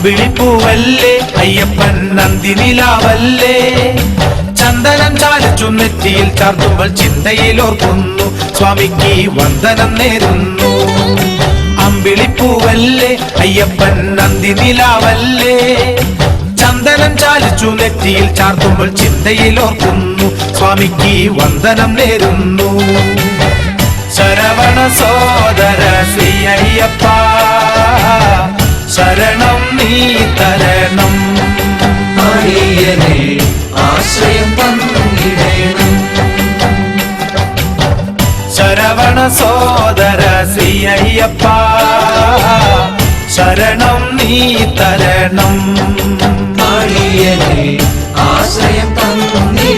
അമ്പിളിപ്പൂവല്ലേ അയ്യപ്പൻ നന്ദിനിലാവല്ലേ ചന്ദനം ചാലിച്ചു നെറ്റിയിൽ ചാർത്തുമ്പോൾ ചിന്തയിലോർക്കുന്നു സ്വാമിക്ക് വന്ദനം നേരുന്നു അമ്പിളിപ്പൂവല്ലേ അയ്യപ്പൻ നന്ദിനിലാവല്ലേ ചന്ദനം ചാലിച്ചു നെറ്റിയിൽ ചാർത്തുമ്പോൾ ചിന്തയിലോർക്കുന്നു സ്വാമിക്ക് വന്ദനം നേരുന്നു ശരവണ സോദര ശ്രീ അയ്യപ്പ ശരണം നീ തരണം അടിയനെ ആശ്രയം തന്നിടണം ശരവണ സോദര ശ്രീ അയ്യപ്പ ശരണം നീ തരണം അടിയനെ ആശ്രയം തന്നിടണം